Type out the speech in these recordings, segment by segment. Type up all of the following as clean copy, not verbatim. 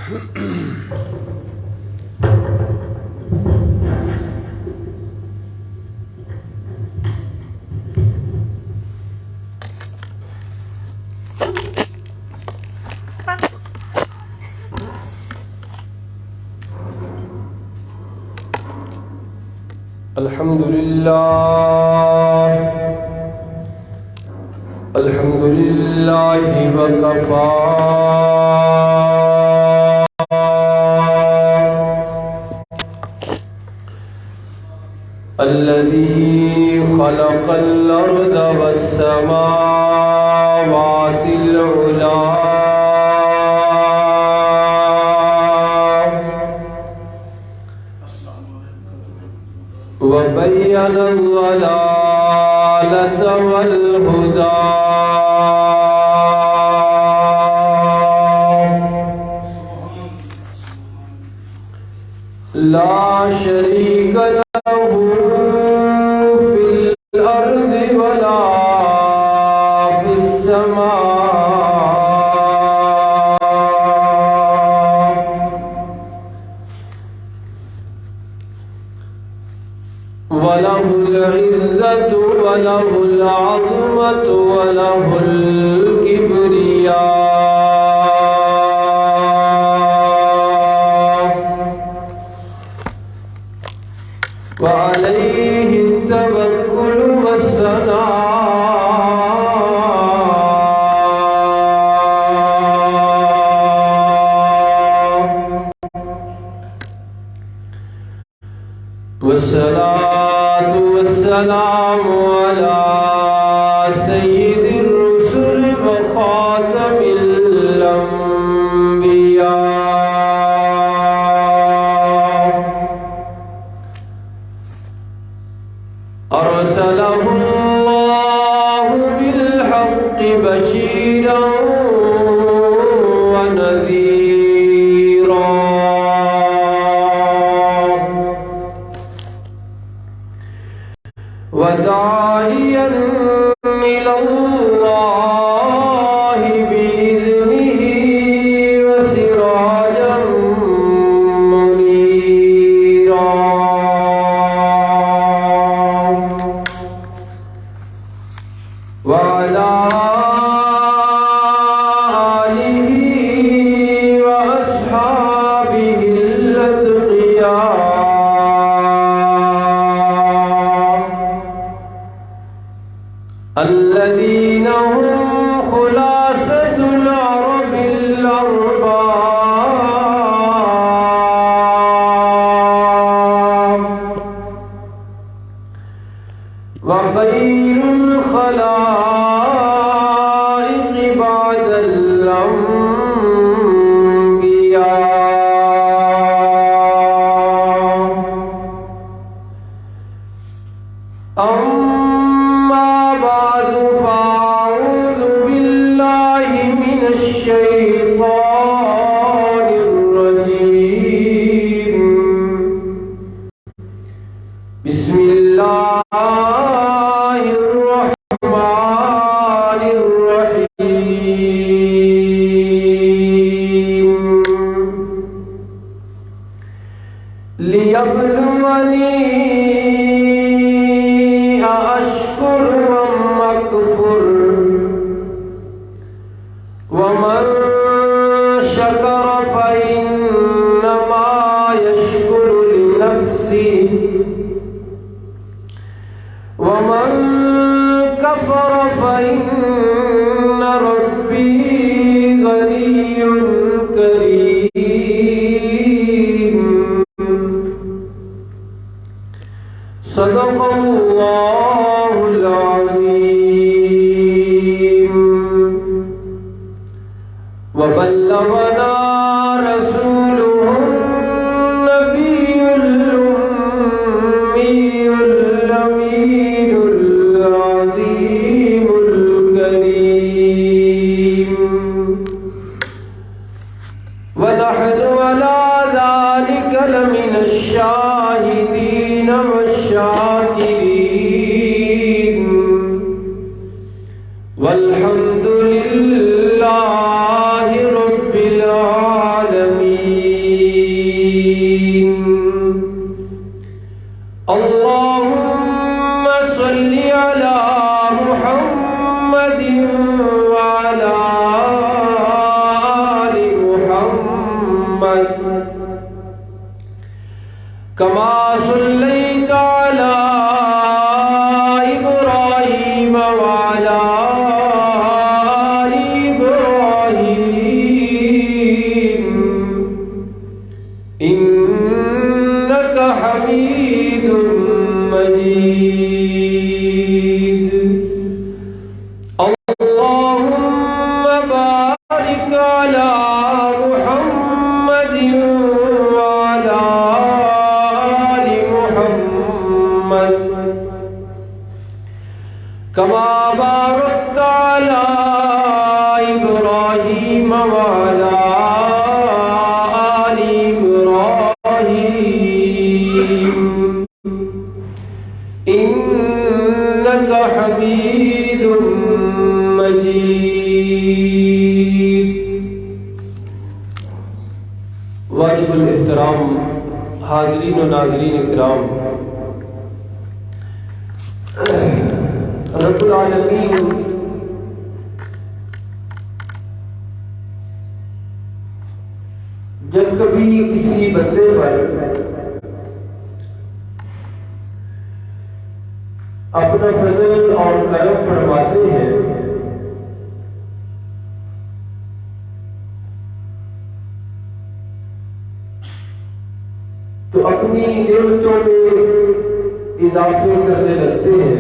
الحمد لله وكفى الذي خلق الأرض والسماوات العلى وبين الضلالة والهدى لا شريك له في الأرض ولا في السماء وله العزة وله العظمة وله الكبرياء وعليه التوكل والصلاة والسلام على سيد الرسل وخاتم الأنبياء أرسله الله بالحق بشيرا ونذيرا وداعيا إلى الله بإذنه وسراجا منيرا وعلى آله وأصحابه الأتقياء الذين هم خلاصة العرب الأرباب وخير الخلائق بعد الأنبياء أما بعد فأعوذ بالله من الشيطان الرجيم بسم الله الرحمن الرحيم ليبلوني أشكر أم أكفر ومن شكر فإنما يشكر لنفسه ومن كفر فإن ربي غني كريم صدق الله العظيم وبلغنا رسوله النبي الأمي الأمين العظيم الكريم ونحن على ذلك لمن الشاهدين والشاكرين والحمد لله رب العالمين اللهم بارك على محمد وعلى آل محمد كما باركت على إبراهيم وعلى آل إبراهيم إنك حميد مجيد. واجب الاحترام حاضرین و ناظرین اکرام، رب العالمین جب کبھی کسی بندے پر اپنا فضل اور کرم فرماتے ہیں تو اپنی نعمتوں میں اضافے کرنے لگتے ہیں.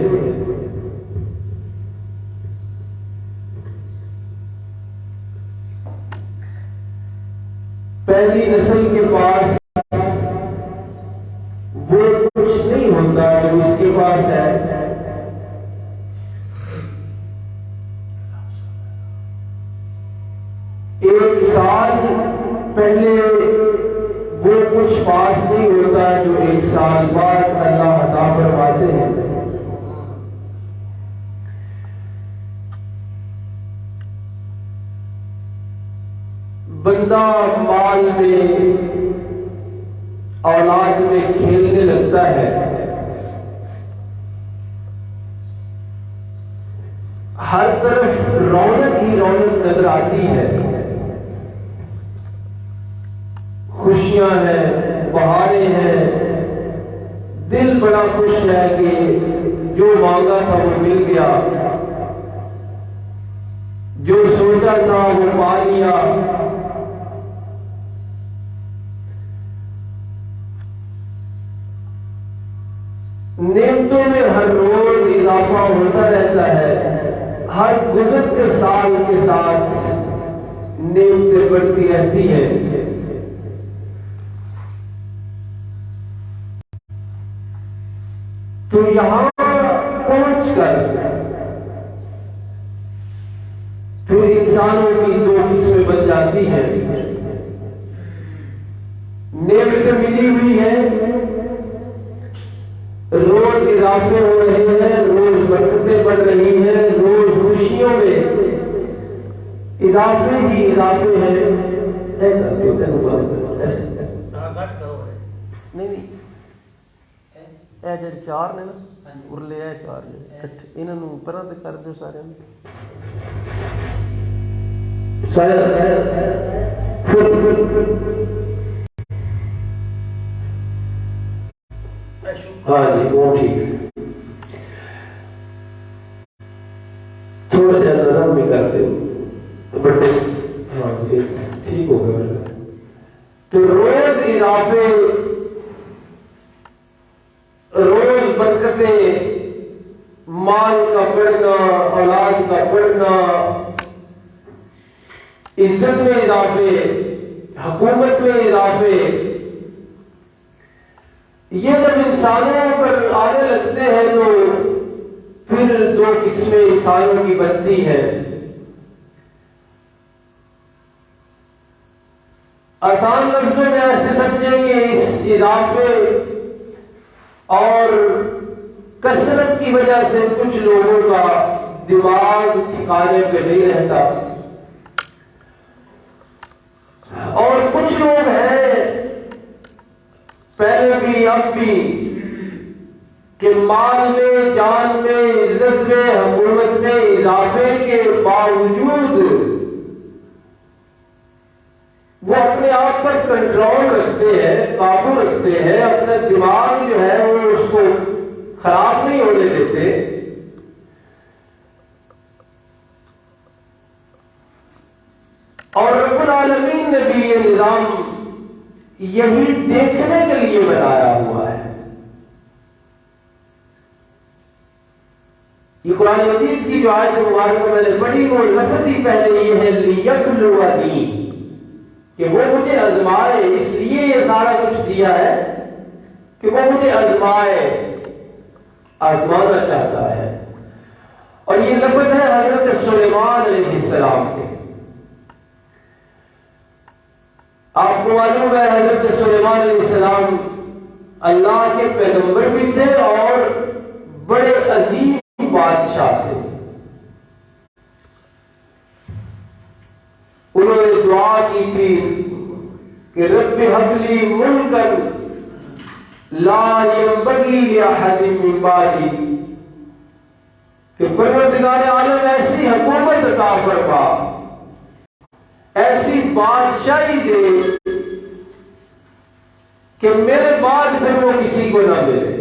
پہلی نسل کے پاس وہ کچھ نہیں ہوتا جو اس کے پاس ہے. ایک سال پہلے وہ کچھ پاس نہیں ہوتا جو ایک سال بعد اللہ عطا فرماتے ہیں. بندہ مال میں اولاد میں کھیلنے لگتا ہے، ہر طرف رونق ہی رونق نظر آتی ہے، خوشیاں ہیں، بہاریں ہیں، دل بڑا خوش ہے کہ جو مانگا تھا وہ مل گیا، جو سوچا تھا وہ پا لیا. نعمتوں میں ہر روز اضافہ ہوتا رہتا ہے، ہر گزرتے سال کے ساتھ نعمتیں بڑھتی رہتی ہیں. تو یہاں پہنچ کر پھر انسانوں کی دو قسمیں بن جاتی ہیں. نعمتیں ملی ہوئی ہیں، روز اضافے ہو رہے ہیں، روز برکتیں بڑھ رہی ہیں، روز خوشیوں میں اضافے ہی اضافے ہیں. نہیں اے جڑے چار نے نا ارلے اے چار نے انہاں نوں پرا تے کر دیو سارے نوں. ہاں جی وہ ٹھیک ہے، تھوڑا جا نرم بھی کر دو بٹ ہاں جی ٹھیک ہو گیا. تو روز اضافے، روز برکتیں، مال کا بڑھنا، اولاد کا بڑھنا، عزت میں اضافے، حکومت میں اضافے، یہ جب انسانوں پر آنے لگتے ہیں تو پھر دو قسمیں انسانوں کی بنتی ہیں. آسان لفظوں میں ایسے سمجھیں کہ اس اضافے اور کثرت کی وجہ سے کچھ لوگوں کا دماغ ٹھکانے پہ نہیں رہتا، اور کچھ لوگ ہیں پہلے بھی اب بھی کہ مال میں، جان میں، عزت میں، حکومت میں اضافے کے باوجود وہ اپنے آپ پر کنٹرول رکھتے ہیں، قابو رکھتے ہیں، اپنا دماغ جو ہے وہ اس کو خراب نہیں ہونے دیتے. اور رب العالمین نے بھی یہ نظام یہی دیکھنے کے لیے بنایا ہوا ہے یہ قرآن مجید کی جو آیت مبارکہ میں نے پڑھی وہ لفظ ہی پہلے یہ ہے لیبلونی، کہ وہ مجھے آزمائے، اس لیے یہ سارا کچھ دیا ہے کہ وہ مجھے آزمائے، آزمانا چاہتا ہے۔ اور یہ لفظ ہے حضرت سلیمان علیہ السلام کے۔ آپ کو معلوم ہے حضرت سلیمان علیہ السلام اللہ کے پیغمبر بھی تھے اور بڑے عظیم بادشاہ تھے۔ انہوں نے دعا کی تھی کہ رب هب لی ملکا لا ينبغي لأحد من بعدی، کہ پروردگار عالم ایسی حکومت عطا فرما، ایسی بادشاہی دے کہ میرے بعد پھر وہ کسی کو نہ ملے۔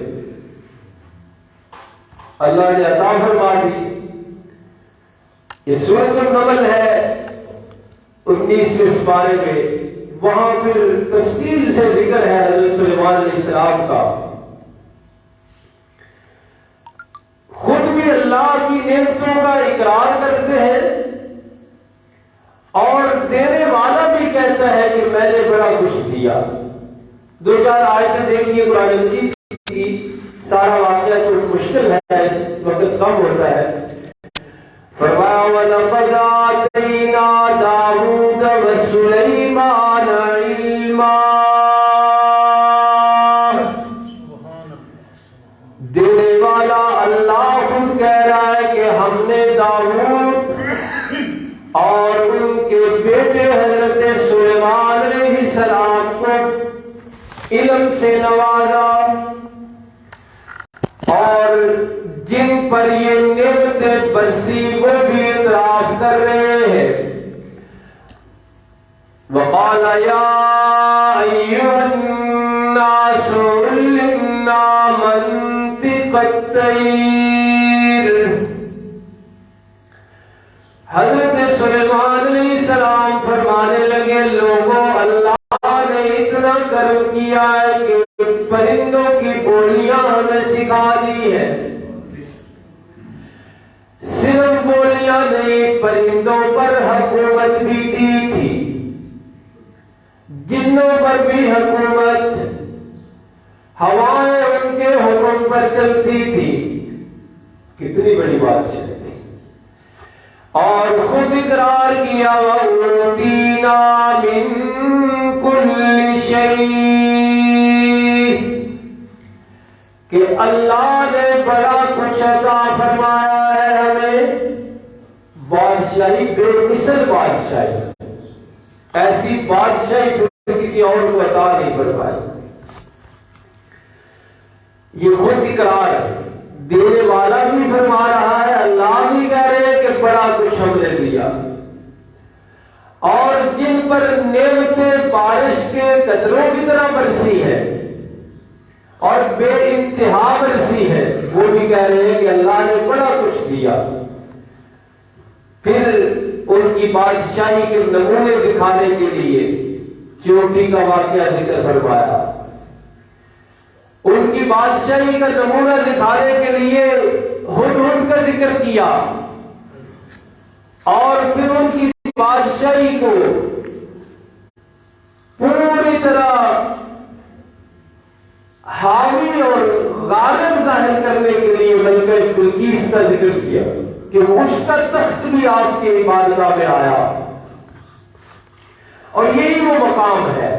اللہ نے عطا فرما دی۔ یہ سورۃ النمل ہے 19ویں پارے میں، وہاں پھر تفصیل سے ذکر ہے حضرت سلیمان علیہ السلام کا۔ خود بھی اللہ کی نعمتوں کا اقرار کرتے ہیں اور دینے والا بھی کہتا ہے کہ میں نے بڑا کچھ دیا۔ دو چار آیتیں دیکھیے قرآن مجید کی، سارا واقعہ تو مشکل ہے، وقت کم ہوتا ہے۔ فرمایا وَلَقَدْ آتَيْنَا دَاوُودَ وَسُلَيْمَانَ عِلْمًا، دینے والا اللہ خود کہہ رہا ہے کہ ہم نے داؤد اور ان کے بیٹے حضرت سلیمان علیہ السلام کو علم سے نوازا، اور جن پر یہ نعمتیں برسی وہ بھی اعتراف کر رہے ہیں۔ وقال یا ایھا الناس علمنا منطق الطیر، حضرت سلیمان علیہ السلام فرمانے لگے لوگوں اللہ نے اتنا کرم کیا ہے کہ پرندوں کی بولیاں ہمیں سکھا دی ہے۔ صرف بولیاں نہیں، پرندوں پر حکومت بھی دی تھی، جنوں پر بھی حکومت، ہوائیں ان کے حکم پر چلتی تھی۔ کتنی بڑی بات ہے۔ اور خود اقرار کیا وَأُوتِينَا مِن كُلِّ شَيْءٍ، کہ اللہ نے بڑا کچھ عطا فرمایا ہے ہمیں، بادشاہی، بے مثل بادشاہی، ایسی بادشاہی کسی اور کو عطا نہیں فرمائی۔ یہ خود اقرار ہے، دینے والا بھی فرما رہا ہے، اللہ بھی کہہ رہے ہیں کہ بڑا کچھ ہم نے دیا، اور جن پر نعمتیں بارش کے قطروں کی طرح برسی ہے اور بے انتہا برسی ہے، وہ بھی کہہ رہے ہیں کہ اللہ نے بڑا کچھ دیا۔ پھر ان کی بادشاہی کے نمونے دکھانے کے لیے چیونٹی کا واقعہ ذکر فرمایا، ان کی بادشاہی کا نمونہ دکھانے کے لیے ہدہد کا ذکر کیا، اور پھر ان کی بادشاہی کو پوری طرح حاوی اور غالب ظاہر کرنے کے لیے ملکہ بلقیس کا ذکر کیا کہ اس کا تخت بھی آپ کی عبادت میں آیا، اور یہی وہ مقام ہے۔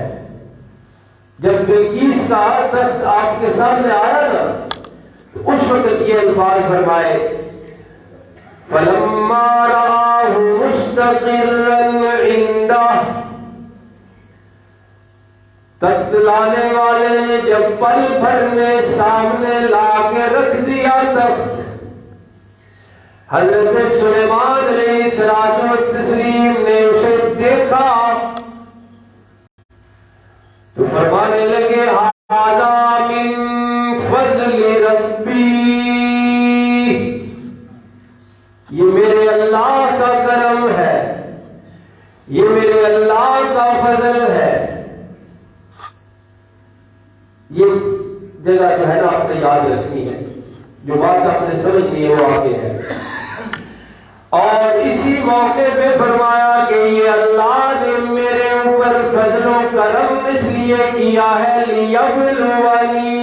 جب بلقیس کا تخت آپ کے سامنے آیا نا تو اس وقت یہ الفاظ فرمائے فَلَمَّا رَآهُ مُسْتَقِرًّا عِندَهُ، تخت لانے والے نے جب پل بھر میں سامنے لا کے رکھ دیا تخت، حضرت سلیمان علیہ السلام نے اسے دیکھا تو فرمانے لگے ھذا من فضل ربی، یہ میرے اللہ کا کرم ہے، یہ میرے اللہ کا فضل ہے۔ یہ جگہ جو ہے نا آپ نے یاد رکھنی ہے، جو بات آپ نے سمجھ لی ہے وہ آگے ہے. اور اسی موقع پہ فرمایا کہ یہ اللہ نے میرے اوپر فضل و کرم اس لیے کیا ہے لیبلونی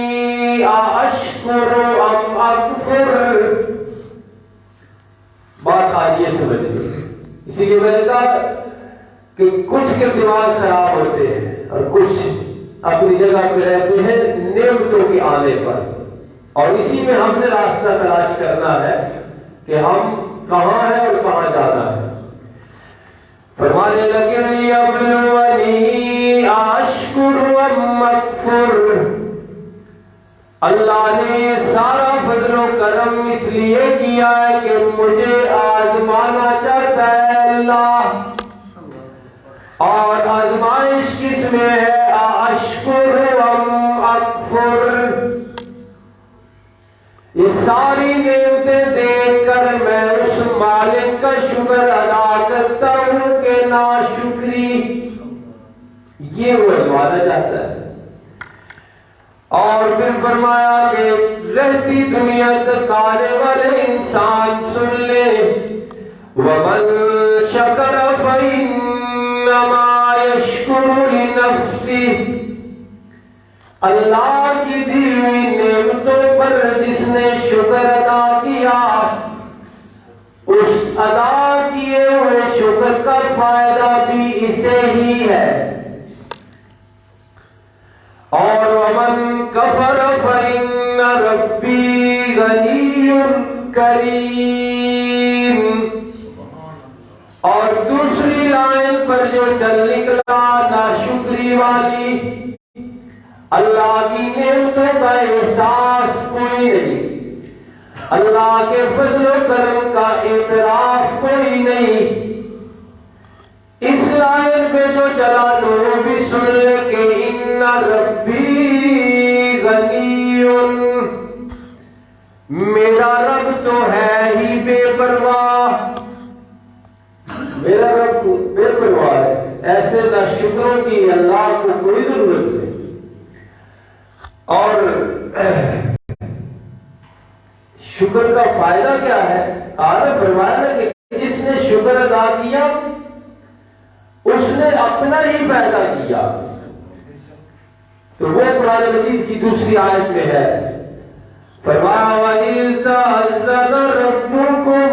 اشکر ام اکفر. بات آج یہ سمجھ لی. اسی لیے میں نے کہا کہ کچھ کے دماغ خراب ہوتے ہیں اور کچھ اپنی جگہ پہ رہتے ہیں نعمتوں کے آنے پر. اور اسی میں ہم نے راستہ تلاش کرنا ہے کہ ہم کہاں ہے اور کہاں جانا ہے. فرمانے لگے لیبلونی اشکر ام اکفر. اللہ نے سارا فضل و کرم اس لیے کیا ہے کہ مجھے آزمانا چاہتا ہے اللہ. اور آزمائش کس میں ہے؟ اشکر ام اکفر. یہ ساری نعمتیں دیکھ کر میں اس مالک کا شکر ادا کرتا ہوں کہ ناشکری یہ وہ آزمانا چاہتا ہے. اور پھر فرمایا کہ رہتی دنیا تک آنے والے انسان سن لے وَمَن شَكَرَ فَإِنَّمَا يَشْكُرُ لِنَفْسِهِ. اللہ کی دی ہوئی نعمتوں پر جس نے شکر ادا کیا اس ادا کیے ہوئے شکر کا فائدہ بھی اسے ہی ہے. اور وَمَن كَفَرَ فَإِنَّ رَبِّي غَنِيٌّ كَرِيمٌ. اور دوسری لائن پر جو چل نکلا ناشکری والی، اللہ کی نعمتوں کا احساس کوئی نہیں، اللہ کے فضل و کرم کا اعتراف کوئی نہیں. اس لائن پہ جو چلا تو وہ بھی سن لے کہ ان ربی غنی، میرا رب تو ہے ہی بے پرواہ. میرا رب بے پرواہ ہے. ایسے ناشکروں کی اللہ کو کوئی ضرورت نہیں. اور شکر کا فائدہ کیا ہے؟ آگے فرمایا نا کہ جس نے شکر ادا کیا اس نے اپنا ہی فائدہ کیا. تو وہ قرآن مجید کی دوسری آیت میں ہے. فرمایا وَإِذْ تَأَذَّنَ رَبُّكُمْ،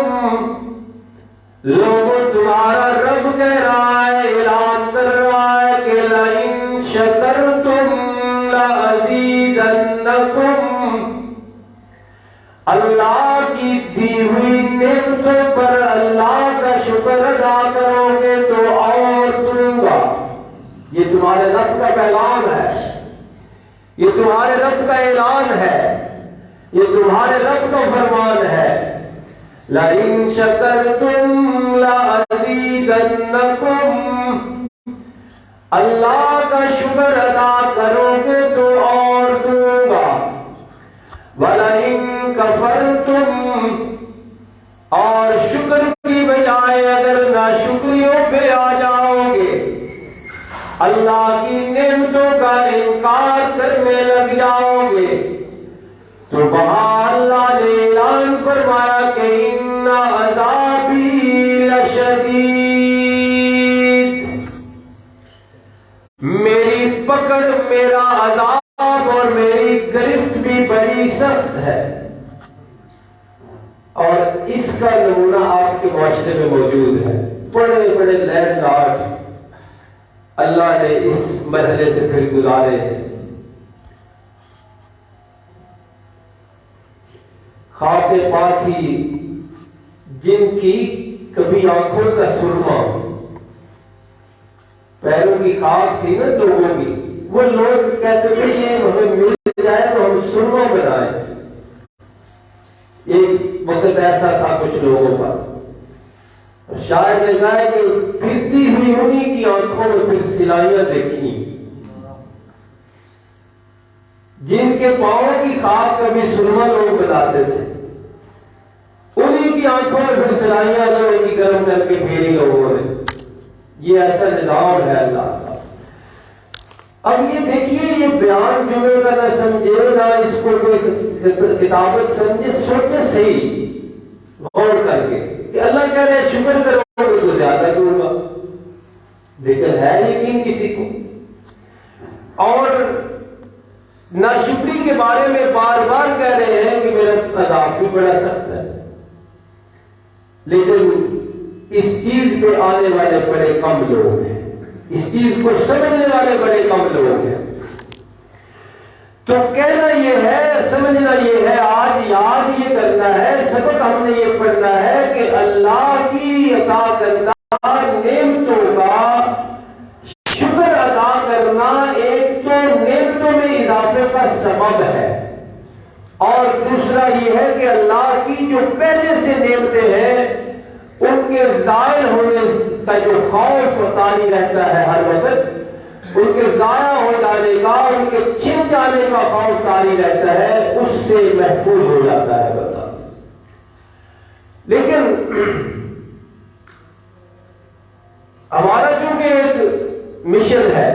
لوگوں تمہارا رب کہہ رہا ہے، اعلان کر رہا ہے کہ لَئِن شَكَرْتُمْ لَأَزِيدَنَّكُمْ. اللہ کی دی ہوئی نعمتوں پر اللہ کا شکر ادا کرو گے تو اور دوں گا. یہ تمہارے رب کا پیغام ہے، یہ تمہارے رب کا اعلان ہے، یہ تمہارے رب کا فرمان ہے. لَئِن شَكَرْتُمْ لَأَزِيدَنَّكُمْ. اللہ کا شکر ادا کرو گے تو اور دوں گا. وَلَئِن كَفَرْتُمْ، اور شکر کی بجائے اگر ناشکریوں پہ آ جاؤ گے، اللہ کی نعمتوں کا انکار کرنے لگ جاؤ گے، تو وہاں اللہ نے اعلان فرمایا کہ ان عذابی لشدید. میری پکڑ، میرا عذاب اور میری گرفت بھی بڑی سخت ہے. اور اس کا نمونہ آپ کے معاشرے میں موجود ہے. بڑے بڑے لینڈ لارڈ اللہ نے اس مرحلے سے پھر گزارے ہیں. خاک پاسی جن کی کبھی آنکھوں کا سرما، پیروں کی خاک تھی نا لوگوں کی، وہ لوگ کہتے تھے یہ ہمیں مل جائے تو ہم سرما بنائیں. ایک وقت ایسا تھا کچھ لوگوں کا. شاید ایسا ہے کہ پھرتی ہوئی انہی کی آنکھوں میں پھر سلائیاں دیکھی، جن کے پاؤں کی خاک کبھی سرما لوگ بناتے تھے، انہی کی آنکھوں میں پھر سلائیاں لوگوں کی گرم کر کے پھیری لوگوں نے. یہ ایسا نظام ہے اللہ کا. اب یہ دیکھیے یہ بیان جمعے کا نہ سمجھے نہ اس کو کوئی کتابت سمجھے، سوچے صحیح غور کر کے کہ اللہ کہہ رہے شکر کرو گے تو زیادہ دوں گا، لیکن ہے یقین کسی کو؟ اور ناشکری کے بارے میں بار بار کہہ رہے ہیں کہ میرا عذاب بھی بڑا سخت ہے، لیکن اس چیز پہ آنے والے بڑے کم لوگ ہیں، اس چیز کو سمجھنے والے بڑے کم لوگ ہیں۔ تو کہنا یہ ہے، سمجھنا یہ ہے، آج یاد یہ کرنا ہے، سبق ہم نے یہ پڑھنا ہے کہ اللہ کی عطا کردہ نعمتوں کا شکر ادا کرنا ایک تو نعمتوں میں اضافے کا سبب ہے، اور دوسرا یہ ہے کہ اللہ کی جو پہلے سے نعمتیں ہیں ان کے ضائع ہونے کا جو خوف طاری رہتا ہے ہر وقت، ان کے ضائع ہو جانے کا، ان کے چھن جانے کا خوف طاری رہتا ہے، اس سے محفوظ ہو جاتا ہے بندہ۔ لیکن ہمارا چونکہ ایک مشن ہے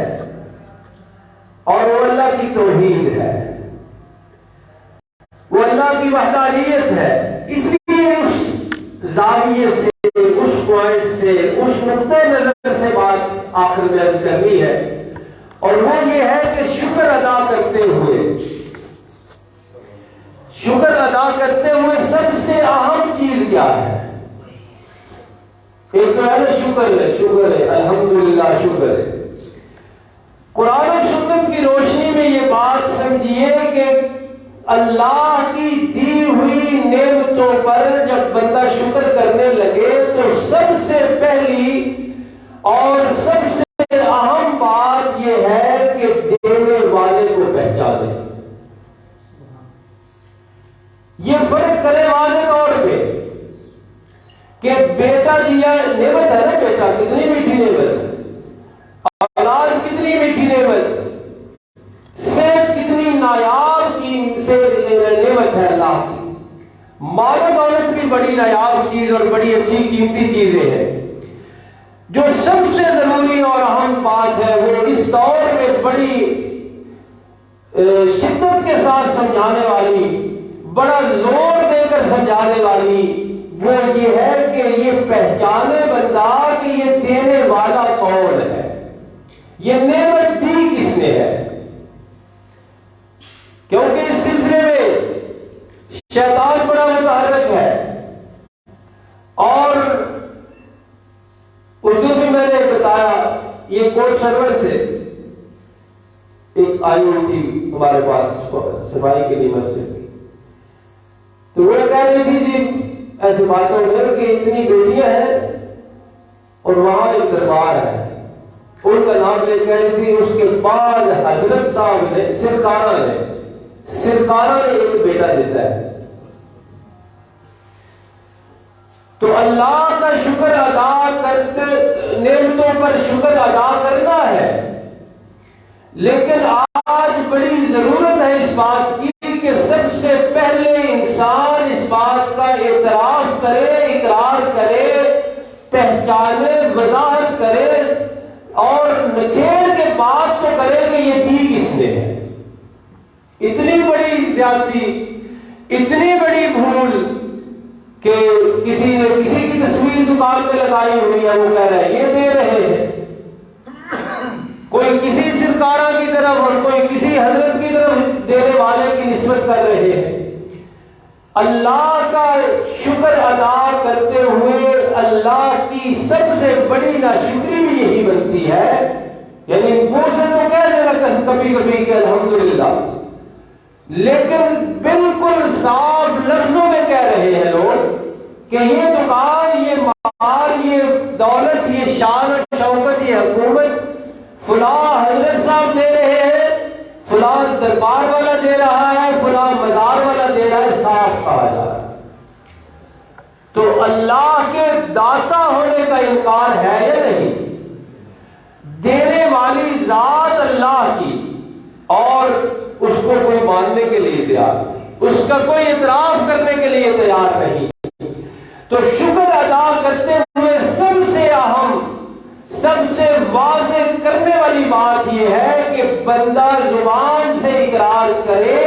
اور وہ اللہ کی توحید ہے، وہ اللہ کی وحدانیت ہے، اس لیے اس زاویے سے، اس پوائنٹ سے، اس نقطۂ نظر سے بات آخر میں عرض کرنی ہے، اور وہ یہ ہے کہ شکر ادا کرتے ہوئے سب سے اہم چیز کیا ہے؟ ایک تو ہے شکر ہے، الحمدللہ شکر ہے۔ قرآن و سنت کی روشنی میں یہ بات سمجھیے کہ اللہ کی دی ہوئی نعمتوں پر جب بندہ شکر کرنے لگے تو سب سے پہلی اور سب سے اہم بات یہ ہے کہ دینے والے کو پہچانے۔ یہ فرق کرے واضح طور پہ کہ بیٹا دیا نعمت ہے نا، بیٹا کتنی میٹھی نعمت ہے، اولاد کتنی میٹھی نعمت، صحت کتنی نایاب کی نعمت ہے اللہ کی، مال و دولت بھی بڑی نایاب چیز اور بڑی اچھی قیمتی چیزیں ہیں۔ جو سب سے ضروری اور اہم بات ہے وہ اس دور میں بڑی شدت کے ساتھ سمجھانے والی، بڑا زور دے کر سمجھانے والی، وہ یہ ہے کہ یہ پہچانے بندہ کہ یہ دینے والا کون ہے، یہ نعمت دی کس نے ہے۔ کیونکہ اس سلسلے میں شیطان بڑا متحرک ہے، اور اردو بھی میں نے بتایا، یہ کوٹ سرور سے ایک آئی ہوئی تھی ہمارے پاس صفائی کے لیے مسجد کی، تو وہ کہہ رہی تھی جی ایسی باتوں میں کہ اتنی بیٹیاں ہیں اور وہاں ایک دربار ہے، ان کا نام لے کہہ رہی تھی، اس کے بعد حضرت صاحب نے سرکارہ نے ایک بیٹا دیتا ہے۔ تو اللہ کا شکر ادا کرتے، نعمتوں پر شکر ادا کرنا ہے، لیکن آج بڑی ضرورت ہے اس بات کی کہ سب سے پہلے انسان اس بات کا اعتراف کرے، اقرار کرے، پہچانے، وضاحت کرے، اور نکھیر کے بات تو کرے کہ یہ دی کس نے ہے۔ اتنی بڑی زیادتی، اتنی بڑی بھول کہ کسی نے کسی کی تصویر دکان پہ لگائی ہوئی ہے، وہ کہہ رہا ہے یہ دے رہے ہیں، کوئی کسی سرکارہ کی طرف اور کوئی کسی حضرت کی طرف دینے والے کی نسبت کر رہے ہیں۔ اللہ کا شکر ادا کرتے ہوئے اللہ کی سب سے بڑی ناشکری بھی یہی بنتی ہے، یعنی منہ سے تو کہہ دینا کبھی کبھی کہ الحمدللہ، لیکن بالکل صاف لفظوں میں کہہ رہے ہیں لوگ کہ یہ دکان، یہ مال، یہ دولت، یہ شان و شوکت، یہ حکومت فلاں حضرت صاحب دے رہے ہیں، فلاں دربار والا دے رہا ہے، فلاں مزار والا دے رہا ہے، صاف کہا جا رہا ہے۔ تو اللہ کے داتا ہونے کا انکار ہے یا نہیں؟ دینے والی ذات اللہ کی، اور اس کو کوئی ماننے کے لیے تیار نہیں، اس کا کوئی اعتراف کرنے کے لیے تیار نہیں۔ تو شکر ادا کرتے ہوئے سب سے اہم، سب سے واضح کرنے والی بات یہ ہے کہ ایک بندہ زبان سے اقرار کرے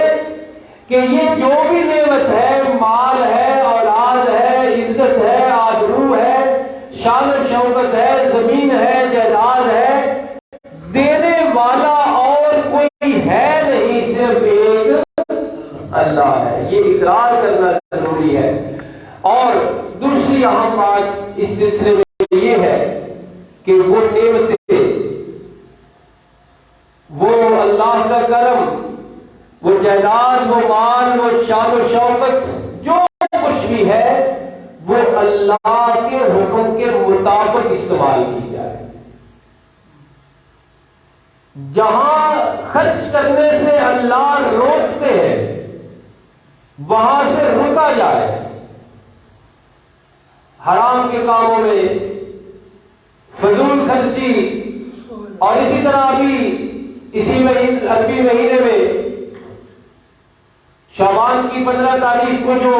کہ یہ جو بھی نعمت ہے، مال ہے، اولاد ہے، عزت ہے، آبرو ہے، شان و شوکت ہے، زمین ہے، جائیداد ہے، دینے والا اور کوئی ہے نہیں، صرف ایک اللہ ہے۔ یہ اقرار کرنا ضروری ہے۔ اور دوسری اہم بات اس سلسلے میں یہ ہے کہ وہ نعمتیں، وہ اللہ کا کرم، وہ جائیداد، وہ مال، وہ شان و شوکت، جو کچھ بھی ہے وہ اللہ کے حکم کے مطابق استعمال کی جائے۔ جہاں خرچ کرنے سے اللہ روکتے ہیں وہاں سے رکا جائے۔ حرام کے کاموں میں فضول خرچی، اور اسی طرح ابھی اسی عربی مہینے میں شعبان کی 15 تاریخ کو جو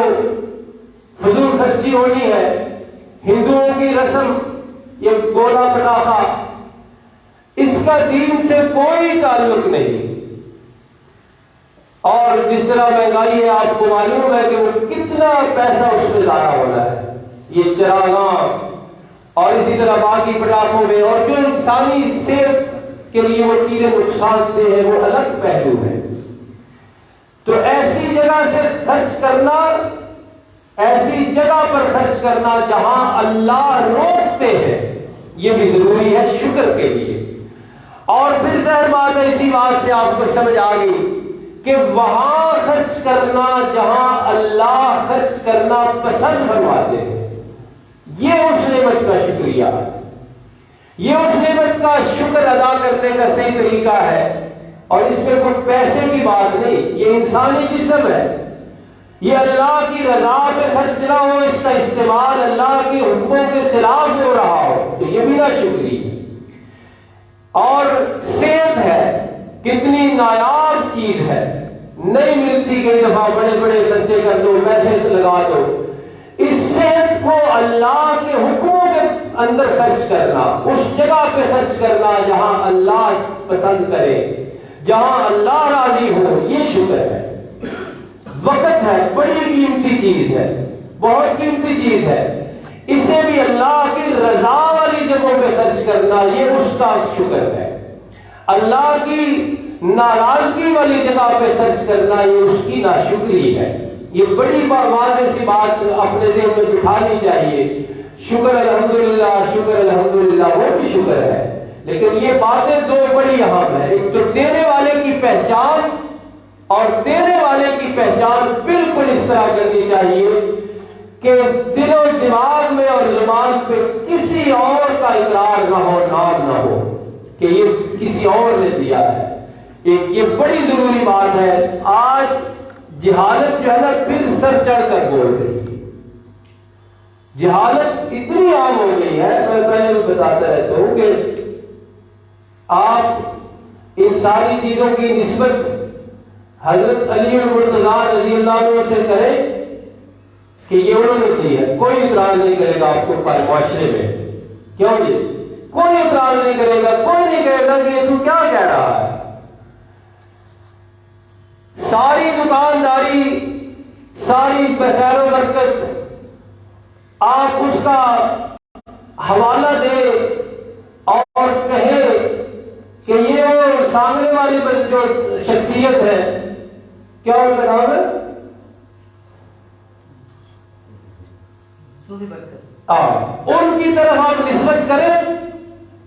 فضول خرچی ہونی ہے، ہندوؤں کی رسم یہ گولا پٹاخہ، اس کا دین سے کوئی تعلق نہیں۔ اور جس طرح مہنگائی ہے آپ کو معلوم ہے کہ وہ کتنا پیسہ اس میں ضائع ہونا ہے، یہ چراغاں اور اسی طرح باقی پٹاخوں میں، اور جو انسانی صحت کے لیے وہ چیزیں نقصان دہ ہیں وہ الگ پہلو ہے۔ تو ایسی جگہ سے خرچ کرنا، ایسی جگہ پر خرچ کرنا جہاں اللہ روکتے ہیں، یہ بھی ضروری ہے شکر کے لیے۔ اور پھر ظاہر بات ہے، اسی بات سے آپ کو سمجھ آ گئی کہ وہاں خرچ کرنا جہاں اللہ خرچ کرنا پسند فرماتے ہیں، یہ اس نعمت کا شکریہ ہے، یہ اس نعمت کا شکر ادا کرنے کا صحیح طریقہ ہے۔ اور اس میں کوئی پیسے کی بات نہیں، یہ انسانی جسم ہے، یہ اللہ کی رضا پہ خرچ نہ ہو، اس کا استعمال اللہ کے حکموں کے خلاف ہو رہا ہو تو یہ بھی ناشکری ہے۔ اور صحت ہے، کتنی نایاب چیز ہے، نہیں ملتی، کئی دفعہ بڑے بڑے خرچے کر دو، پیسے لگا دو۔ اس صحت کو اللہ کے حکموں کے اندر خرچ کرنا، اس جگہ پہ خرچ کرنا جہاں اللہ پسند کرے، جہاں اللہ راضی ہو، یہ شکر ہے۔ وقت ہے، بڑی قیمتی چیز ہے، بہت قیمتی چیز ہے، اسے بھی اللہ کی رضا والی جگہوں پہ خرچ کرنا یہ اس کا شکر ہے۔ اللہ کی ناراضگی والی جگہ پہ خرچ کرنا یہ اس کی ناشکری ہے۔ یہ بڑی واضح سی بات اپنے ذہن میں بٹھانی چاہیے۔ شکر الحمدللہ، شکر الحمدللہ، وہ بھی شکر ہے، لیکن یہ باتیں دو بڑی اہم ہیں۔ ایک تو دینے والے کی پہچان، اور دینے والے کی پہچان بالکل اس طرح کرنی چاہیے کہ دل و دماغ میں اور زبان پہ کسی اور کا اقرار نہ ہو، نام نہ ہو کہ یہ کسی اور نے دیا ہے۔ یہ بڑی ضروری بات ہے۔ آج جہالت جو ہے نا پھر سر چڑھ کر بول رہی ہے، جہالت اتنی عام ہو گئی ہے۔ میں پہلے بھی بتاتا رہتا ہوں کہ آپ ان ساری چیزوں کی نسبت حضرت علی المرتضیٰ رضی اللہ عنہ سے کریں کہ یہ انہوں نے کی ہے، کوئی اعتراض نہیں کرے گا آپ کو معاشرے میں۔ کیوں جی؟ کوئی اعتراض نہیں کرے گا، کوئی نہیں کہے گا کہ تو کیا کہہ رہا ہے۔ ساری دکانداری، ساری خیر و برکت آپ اس کا حوالہ دے اور کہے کہ یہ وہ سامنے والی جو شخصیت ہے، کیا ان کا نام ہے؟ ان کی طرف آپ نسبت کریں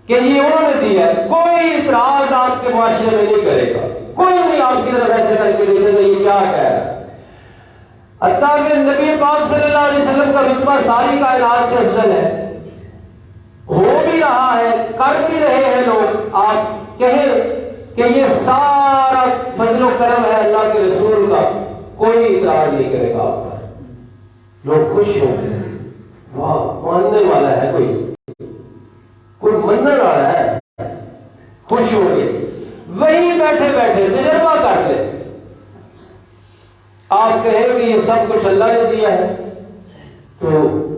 کہ یہ انہوں نے دیا ہے، کوئی اعتراض آپ کے معاشرے میں نہیں کرے گا، کوئی نہیں آپ کی طرف ایسے کر کے دیکھے گا یہ کیا کہہ رہا ہے۔ حتیٰ کہ نبی پاک صلی اللہ علیہ وسلم کا رتبہ ساری کائنات سے افضل ہے، ہو بھی رہا ہے، کر بھی رہے ہیں لوگ، آپ کہیں کہ یہ سارا فضل و کرم ہے اللہ کے رسول کا، کوئی اعتراض نہیں کرے گا آپ کا، لوگ خوش ہوں گے، واہ ماننے والا ہے، کوئی مننے والا ہے، خوش ہو گئے۔ وہی بیٹھے بیٹھے تجربہ کر لے، آپ کہیں کہ یہ سب کچھ اللہ نے دیا ہے تو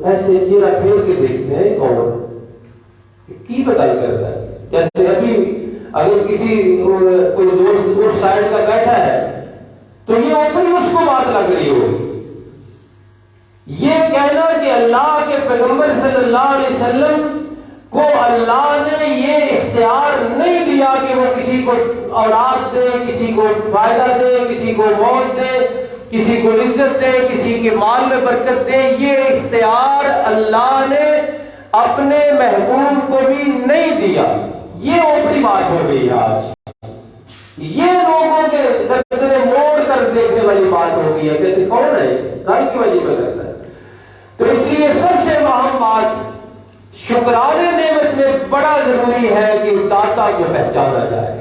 ایسے چیرا پھیر کے دیکھتے ہیں کون کی بتائی کرتا ہے۔ جیسے اگر کوئی دوست اس سائڈ کا بیٹھا ہے تو یہ اوپری اس کو بات لگ رہی ہوگی۔ یہ کہنا کہ اللہ کے پیغمبر صلی اللہ علیہ وسلم کو اللہ نے یہ اختیار نہیں دیا کہ وہ کسی کو اولاد دے، کسی کو فائدہ دے، کسی کو موت دے، کسی کو عزت دے، کسی کے مال میں برکت دے، یہ اختیار اللہ نے اپنے محبوب کو بھی نہیں دیا۔ یہ اوپری بات ہو گئی آج، یہ لوگوں کے گردنے موڑ کر دیکھنے والی بات ہو گئی ہے کہ کون ہے کل کی وجہ پہ کرتا ہے۔ تو اس لیے سب سے اہم بات شکرانے نعمت میں بڑا ضروری ہے کہ داتا کو پہچانا جائے،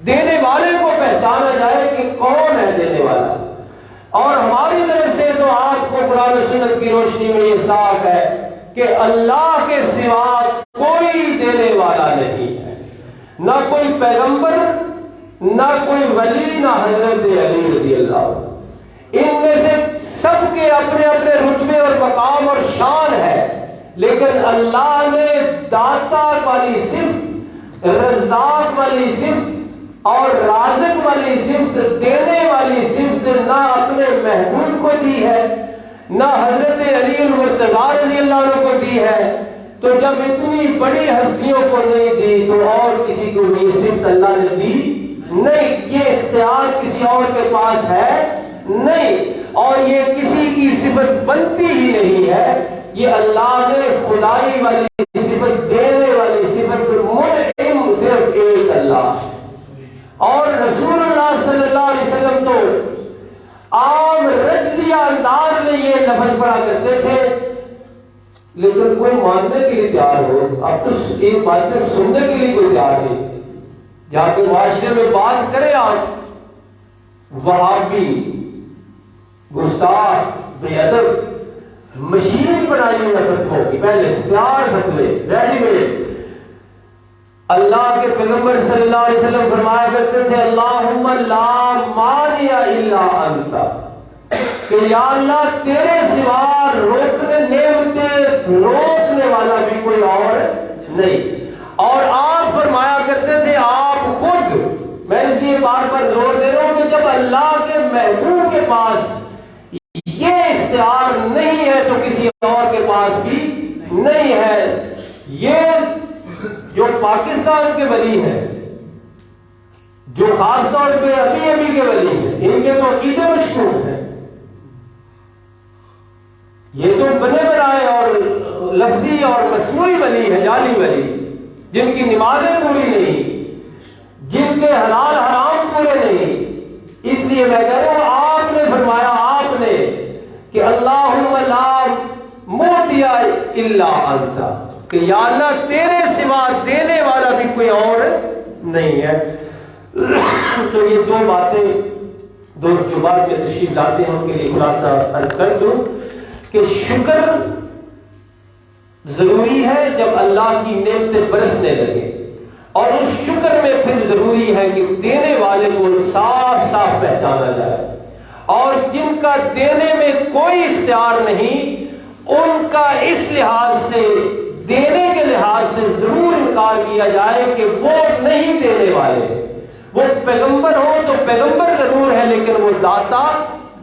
دینے والے کو پہچانا جائے کہ کون ہے دینے والا۔ اور ہماری طرف سے تو آپ کو قرآن و سنت کی روشنی میں یہ صاف ہے کہ اللہ کے سوا کوئی دینے والا نہیں ہے، نہ کوئی پیغمبر، نہ کوئی ولی، نہ حضرت علی رضی اللہ عنہ۔ ان میں سے سب کے اپنے اپنے رتبے اور مقام اور شان ہے، لیکن اللہ نے داتا والی صفت، رزاق والی صفت اور رازق والی صفت، دینے والی صفت نہ اپنے محبوب کو دی ہے، نہ حضرت علی المرتضیٰ رضی اللہ عنہ کو دی ہے۔ تو جب اتنی بڑی ہستیوں کو نہیں دی تو اور کسی کو یہ صفت اللہ نے دی نہیں، یہ اختیار کسی اور کے پاس ہے نہیں، اور یہ کسی کی صفت بنتی ہی نہیں ہے۔ یہ اللہ نے خدائی والی صفت، دینے والی صفت، منعم صرف ایک اللہ۔ اور رسول اللہ صلی اللہ علیہ وسلم تو عام رجزیہ انداز میں یہ لفظ پڑھا کرتے تھے، لیکن کوئی ماننے کے لیے تیار ہو؟ اب تو یہ باتیں سننے کے لیے کوئی تیار نہیں۔ جا کے معاشرے میں بات کریں آپ، وہابی، گستاخ، بے ادب، مشین بنائی ہوئی فتووں کی، پہلے تیار فتوے ریڈی میڈ۔ اللہ کے پیغمبر صلی اللہ علیہ وسلم فرمایا کرتے تھے اللہم لا مانع الا انت، کہ یا اللہ تیرے سوا روکنے نعمتیں روکنے والا بھی کوئی اور نہیں۔ اور آپ فرمایا کرتے تھے آپ خود، میں اس لیے بار بار زور دے رہا ہوں کہ جب اللہ کے محبوب کے پاس یہ اختیار نہیں ہے تو کسی اور کے پاس بھی نہیں ہے۔ یہ جو پاکستان کے ولی ہیں، جو خاص طور پہ ابھی کے ولی ہیں، ان کے تو عقیدے مشکوک ہیں، یہ تو بنے بنائے اور لفظی اور مصنوعی ولی ہے، جعلی ولی، جن کی نمازیں پوری نہیں، جن کے حلال حرام پورے نہیں۔ اس لیے میں کہہ رہا ہوں آپ نے فرمایا، آپ نے کہ اللہم لا معطی الا انت، کہ یا اللہ تیرے سوا دینے والا بھی کوئی اور نہیں ہے۔ تو یہ دو باتیں دوست جو بعد میں تشریف لاتے ہیں ان کے لیے خلاصہ عرض کر دوں کہ شکر ضروری ہے جب اللہ کی نعمتیں برسنے لگے، اور اس شکر میں پھر ضروری ہے کہ دینے والے کو صاف صاف پہچانا جائے، اور جن کا دینے میں کوئی اختیار نہیں ان کا اس لحاظ سے، دینے کے لحاظ سے ضرور انکار کیا جائے کہ وہ نہیں دینے والے۔ وہ پیغمبر ہو تو پیغمبر ضرور ہے لیکن وہ داتا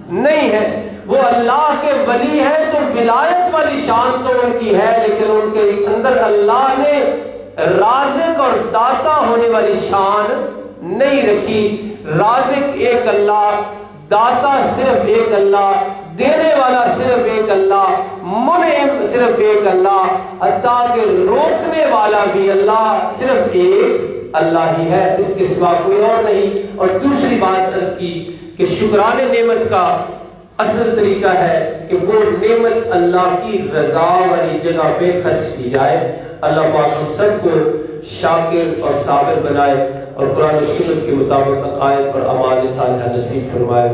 نہیں ہے۔ وہ اللہ کے ولی ہے تو ولایت والی شان تو ان کی ہے، لیکن ان کے اندر اللہ نے رازق اور داتا ہونے والی شان نہیں رکھی۔ رازق ایک اللہ، داتا صرف ایک اللہ، دینے والا صرف ایک اللہ، منعم صرف ایک اللہ، حتیٰ کہ روکنے والا بھی اللہ صرف ایک اللہ ہی ہے، اس کے سوا کوئی اور نہیں۔ اور دوسری بات عرض کی کہ شکرانے نعمت کا اصل طریقہ ہے کہ وہ نعمت اللہ کی رضا والی جگہ پہ خرچ کی جائے۔ اللہ پاک ہم سب کو شاکر اور صابر بنائے اور قرآن و سنت کے مطابق عقائد اور اعمال صالحہ نصیب فرمائے۔